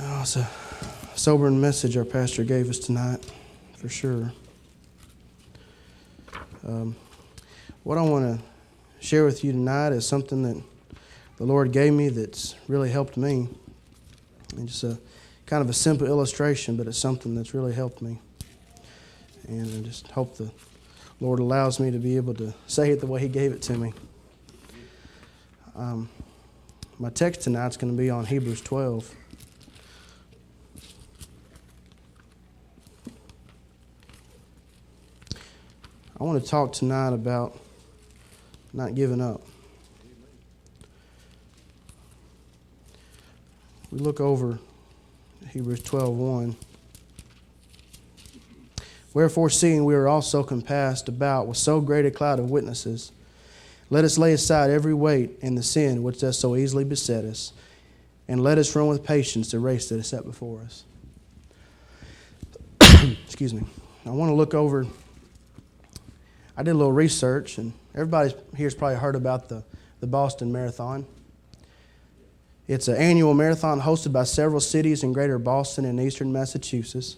Oh, it's a sobering message our pastor gave us tonight, for sure. What I want to share with you tonight is something that the Lord gave me that's really helped me. And just a kind of a simple illustration, but it's something that's really helped me. And I just hope the Lord allows me to be able to say it the way He gave it to me. My text tonight's going to be on Hebrews 12. I want to talk tonight about not giving up. We look over Hebrews 12:1. Wherefore, seeing we are also compassed about with so great a cloud of witnesses, let us lay aside every weight and the sin which does so easily beset us, and let us run with patience the race that is set before us. Excuse me. I want to look over. I did a little research, and everybody here's probably heard about the Boston Marathon. It's an annual marathon hosted by several cities in greater Boston and eastern Massachusetts.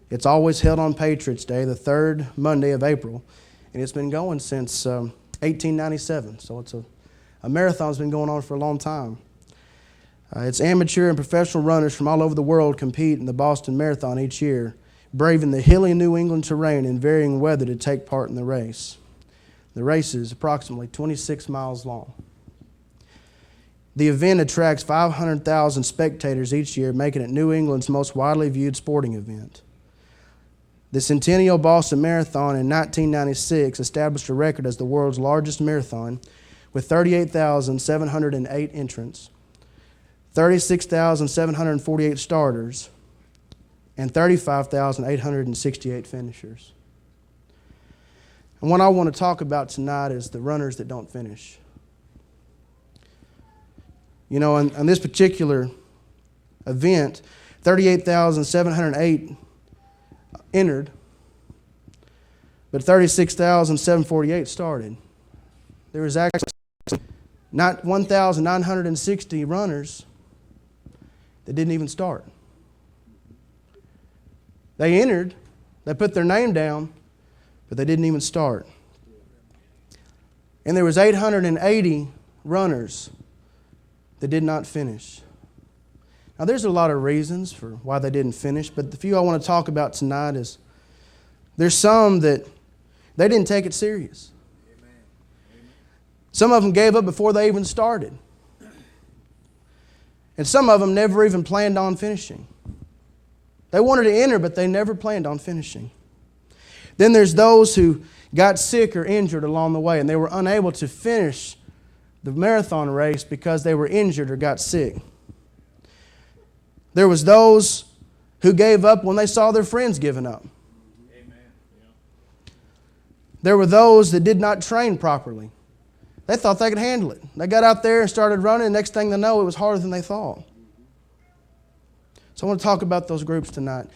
It's always held on Patriots' Day, the third Monday of April, and it's been going since 1897. So it's a marathon that's been going on for a long time. It's amateur and professional runners from all over the world compete in the Boston Marathon each year, braving the hilly New England terrain and varying weather to take part in the race. The race is approximately 26 miles long. The event attracts 500,000 spectators each year, making it New England's most widely viewed sporting event. The Centennial Boston Marathon in 1996 established a record as the world's largest marathon with 38,708 entrants, 36,748 starters, and 35,868 finishers. And what I want to talk about tonight is the runners that don't finish. You know, on this particular event, 38,708 entered, but 36,748 started. There was actually not 1,960 runners that didn't even start. They entered, they put their name down, but they didn't even start. And there was 880 runners that did not finish. Now, there's a lot of reasons for why they didn't finish, but the few I want to talk about tonight is there's some that they didn't take it serious. Some of them gave up before they even started. And some of them never even planned on finishing. They wanted to enter, but they never planned on finishing. Then there's those who got sick or injured along the way, and they were unable to finish the marathon race because they were injured or got sick. There was those who gave up when they saw their friends giving up. Amen. There were those that did not train properly. They thought they could handle it. They got out there and started running, and next thing they know, it was harder than they thought. So I want to talk about those groups tonight.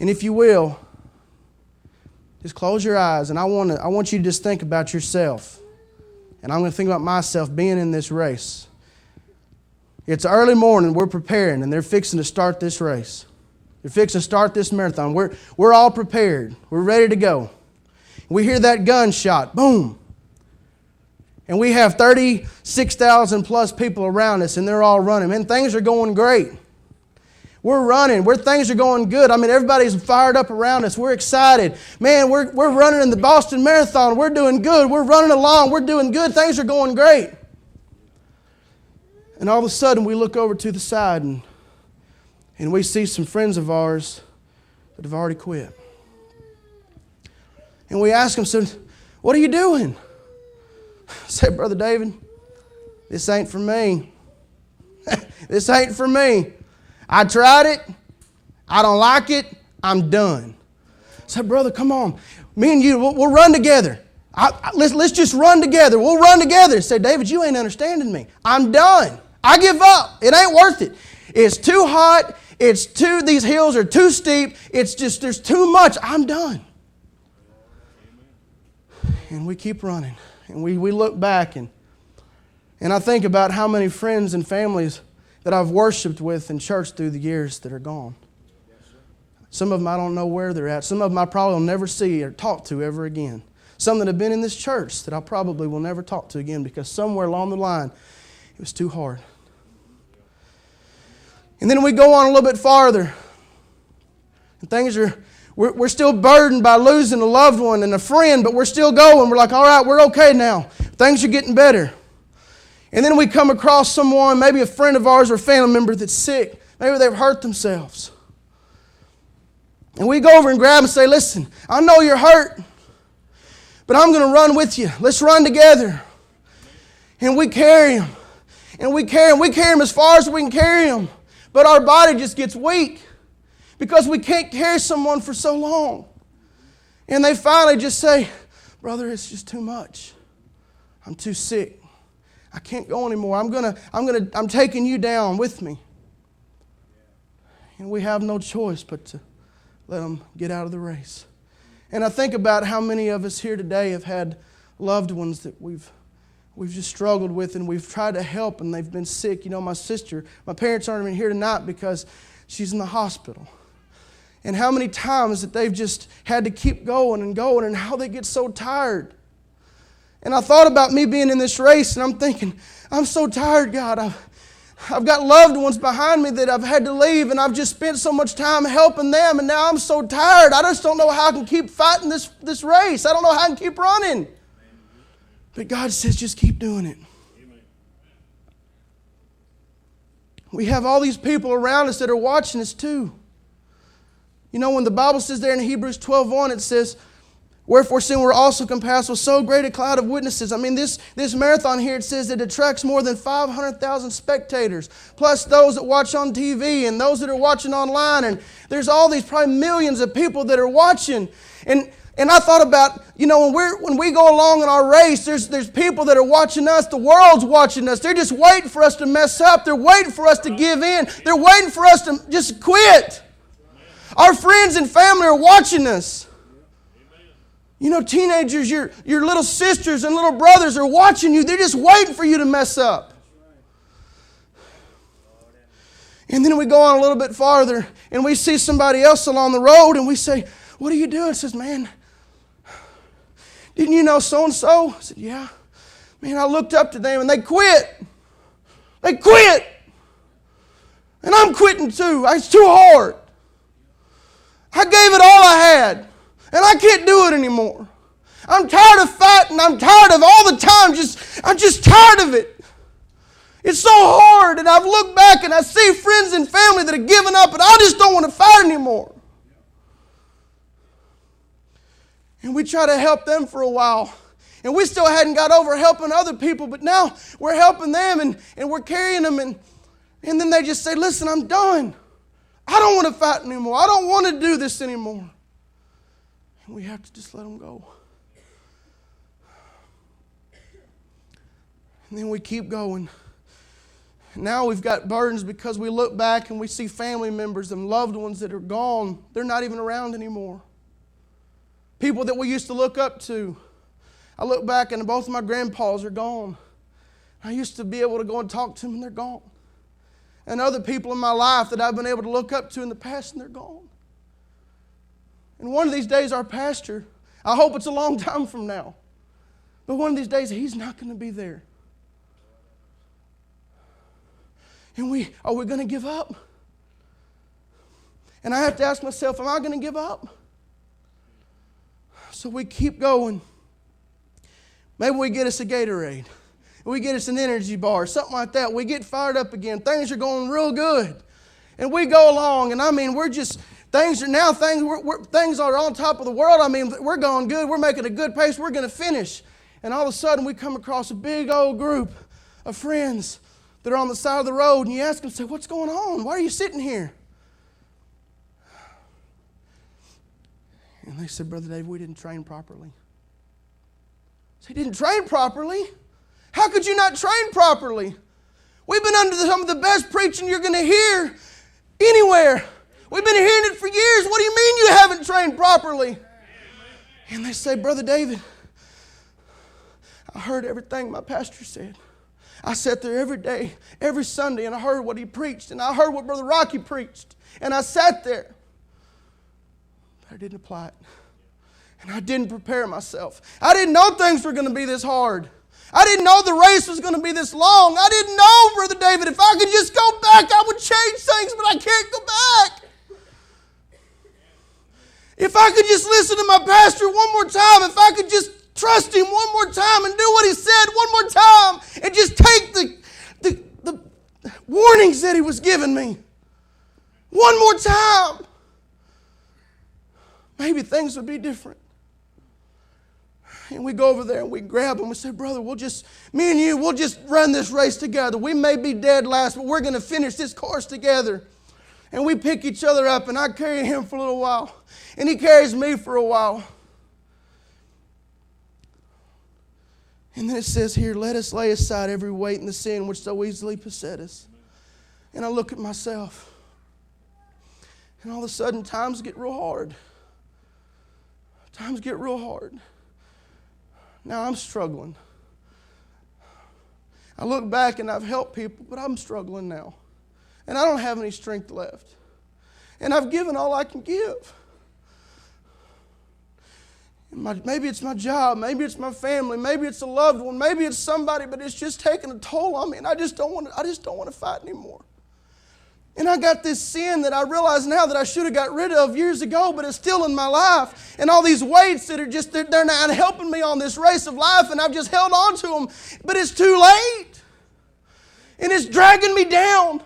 And if you will, just close your eyes, and I want you to just think about yourself. And I'm going to think about myself being in this race. It's early morning, we're preparing, and they're fixing to start this race. They're fixing to start this marathon. We're all prepared. We're ready to go. We hear that gunshot, boom. And we have 36,000 plus people around us, and they're all running. Man, things are going great. We're running. Things are going good. I mean, everybody's fired up around us. We're excited. Man, we're running in the Boston Marathon. We're doing good. We're running along. We're doing good. Things are going great. And all of a sudden, we look over to the side and we see some friends of ours that have already quit. And we ask them, so, what are you doing? I say, Brother David, this ain't for me. This ain't for me. I tried it. I don't like it. I'm done. I said, brother, come on. Me and you, we'll run together. Let's just run together. We'll run together. I said, David, you ain't understanding me. I'm done. I give up. It ain't worth it. It's too hot. These hills are too steep. It's just, there's too much. I'm done. And we keep running. And we look back and I think about how many friends and families that I've worshiped with in church through the years that are gone. Some of them I don't know where they're at. Some of them I probably will never see or talk to ever again. Some that have been in this church that I probably will never talk to again because somewhere along the line it was too hard. And then we go on a little bit farther. And we're still burdened by losing a loved one and a friend, but we're still going. We're like, all right, we're okay now. Things are getting better. And then we come across someone, maybe a friend of ours or a family member that's sick. Maybe they've hurt themselves. And we go over and grab and say, listen, I know you're hurt, but I'm going to run with you. Let's run together. And we carry him. And we carry him. We carry him as far as we can carry him. But our body just gets weak because we can't carry someone for so long. And they finally just say, brother, it's just too much. I'm too sick. I can't go anymore. I'm taking you down with me. And we have no choice but to let them get out of the race. And I think about how many of us here today have had loved ones that we've just struggled with and we've tried to help and they've been sick. You know, my sister, my parents aren't even here tonight because she's in the hospital. And how many times that they've just had to keep going and how they get so tired. And I thought about me being in this race and I'm thinking, I'm so tired, God. I've got loved ones behind me that I've had to leave and I've just spent so much time helping them and now I'm so tired. I just don't know how I can keep fighting this race. I don't know how I can keep running. But God says, just keep doing it. Amen. We have all these people around us that are watching us too. You know, when the Bible says there in Hebrews 12:1, it says, wherefore seeing we're also compassed with so great a cloud of witnesses. I mean, this marathon here, it says it attracts more than 500,000 spectators, plus those that watch on TV and those that are watching online. And there's all these probably millions of people that are watching. And I thought about, you know, when we go along in our race, there's people that are watching us. The world's watching us. They're just waiting for us to mess up. They're waiting for us to give in. They're waiting for us to just quit. Our friends and family are watching us. You know, teenagers, your little sisters and little brothers are watching you. They're just waiting for you to mess up. And then we go on a little bit farther and we see somebody else along the road and we say, what are you doing? It says, man, didn't you know so-and-so? I said, yeah. Man, I looked up to them and they quit. They quit. And I'm quitting too. It's too hard. I gave it all I had. And I can't do it anymore. I'm tired of fighting. I'm tired of all the time. I'm just tired of it. It's so hard. And I've looked back and I see friends and family that have given up and I just don't want to fight anymore. And we try to help them for a while. And we still hadn't got over helping other people, but now we're helping them and we're carrying them. And then they just say, listen, I'm done. I don't want to fight anymore. I don't want to do this anymore. And we have to just let them go. And then we keep going. Now we've got burdens because we look back and we see family members and loved ones that are gone. They're not even around anymore. People that we used to look up to. I look back and both of my grandpas are gone. I used to be able to go and talk to them and they're gone. And other people in my life that I've been able to look up to in the past and they're gone. And one of these days our pastor, I hope it's a long time from now, but one of these days he's not going to be there. And are we going to give up? And I have to ask myself, am I going to give up? So we keep going. Maybe we get us a Gatorade. We get us an energy bar, something like that. We get fired up again. Things are going real good. And we go along, and I mean, things are on top of the world. I mean, we're going good. We're making a good pace. We're going to finish. And all of a sudden, we come across a big old group of friends that are on the side of the road, and you ask them, say, what's going on? Why are you sitting here? And they said, Brother Dave, we didn't train properly. So he didn't train properly? How could you not train properly? We've been under some of the best preaching you're going to hear anywhere. We've been hearing it for years. What do you mean you haven't trained properly? And they say, Brother David, I heard everything my pastor said. I sat there every day, every Sunday, and I heard what he preached, and I heard what Brother Rocky preached, and I sat there. But I didn't apply it. And I didn't prepare myself. I didn't know things were going to be this hard. I didn't know the race was going to be this long. I didn't know, Brother David, if I could just go back, I would change things, but I can't go back. If I could just listen to my pastor one more time, if I could just trust him one more time and do what he said one more time and just take the warnings that he was giving me one more time, maybe things would be different. And we go over there and we grab him and say, brother, me and you, we'll just run this race together. We may be dead last, but we're going to finish this course together. And we pick each other up, and I carry him for a little while, and he carries me for a while. And then it says here, let us lay aside every weight and the sin which so easily beset us. And I look at myself, and all of a sudden times get real hard. Times get real hard. Now I'm struggling. I look back and I've helped people, but I'm struggling now. And I don't have any strength left. And I've given all I can give. Maybe it's my job, maybe it's my family, maybe it's a loved one, maybe it's somebody, but it's just taking a toll on me, and I just don't want to fight anymore. And I got this sin that I realize now that I should have got rid of years ago, but it's still in my life. And all these weights that are just, they're not helping me on this race of life, and I've just held on to them. But it's too late. And it's dragging me down.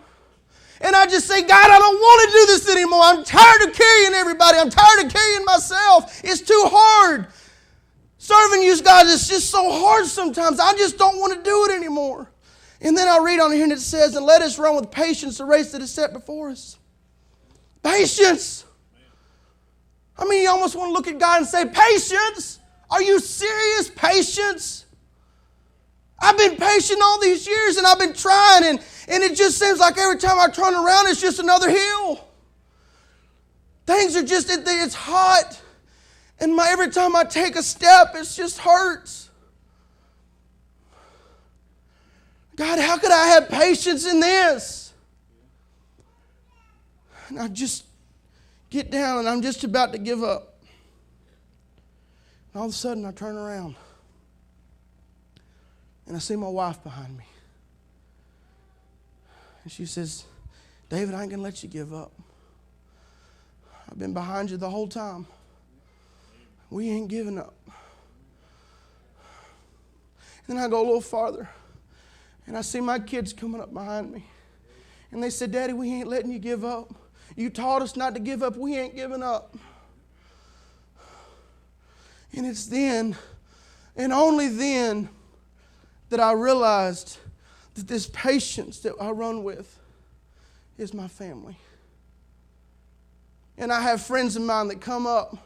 And I just say, God, I don't want to do this anymore. I'm tired of carrying everybody. I'm tired of carrying myself. It's too hard. Serving you, God, is just so hard sometimes. I just don't want to do it anymore. And then I read on here and it says, and let us run with patience the race that is set before us. Patience. I mean, you almost want to look at God and say, patience? Are you serious? Patience? I've been patient all these years, and I've been trying, and it just seems like every time I turn around, it's just another hill. Things are just, it's hot. And every time I take a step, it just hurts. God, how could I have patience in this? And I just get down, and I'm just about to give up. And all of a sudden, I turn around. And I see my wife behind me. And she says, David, I ain't going to let you give up. I've been behind you the whole time. We ain't giving up. And then I go a little farther. And I see my kids coming up behind me. And they said, Daddy, we ain't letting you give up. You taught us not to give up. We ain't giving up. And it's then, and only then, that I realized that this patience that I run with is my family. And I have friends of mine that come up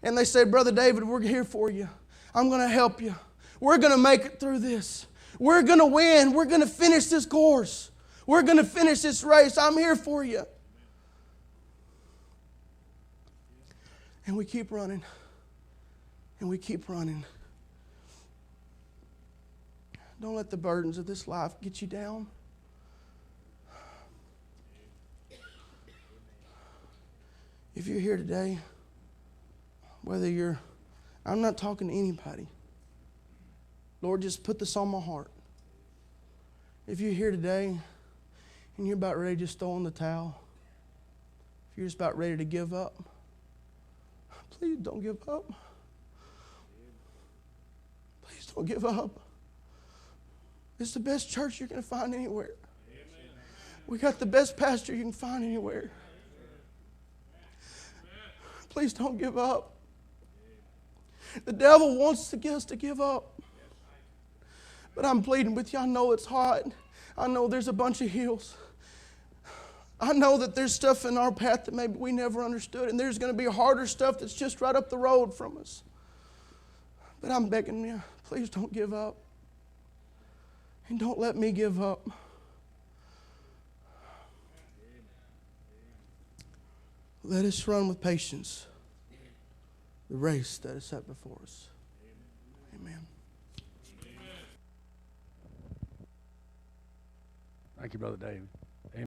and they say, Brother David, we're here for you. I'm going to help you. We're going to make it through this. We're going to win. We're going to finish this course. We're going to finish this race. I'm here for you. And we keep running. And we keep running. Don't let the burdens of this life get you down. If you're here today, I'm not talking to anybody. Lord, just put this on my heart. If you're here today and you're about ready to just throw in the towel, if you're just about ready to give up, please don't give up. Please don't give up. It's the best church you're going to find anywhere. We got the best pastor you can find anywhere. Please don't give up. The devil wants to get us to give up. But I'm pleading with you. I know it's hot. I know there's a bunch of hills. I know that there's stuff in our path that maybe we never understood. And there's going to be harder stuff that's just right up the road from us. But I'm begging you, please don't give up. And don't let me give up. Let us run with patience the race that is set before us. Amen. Thank you, Brother David.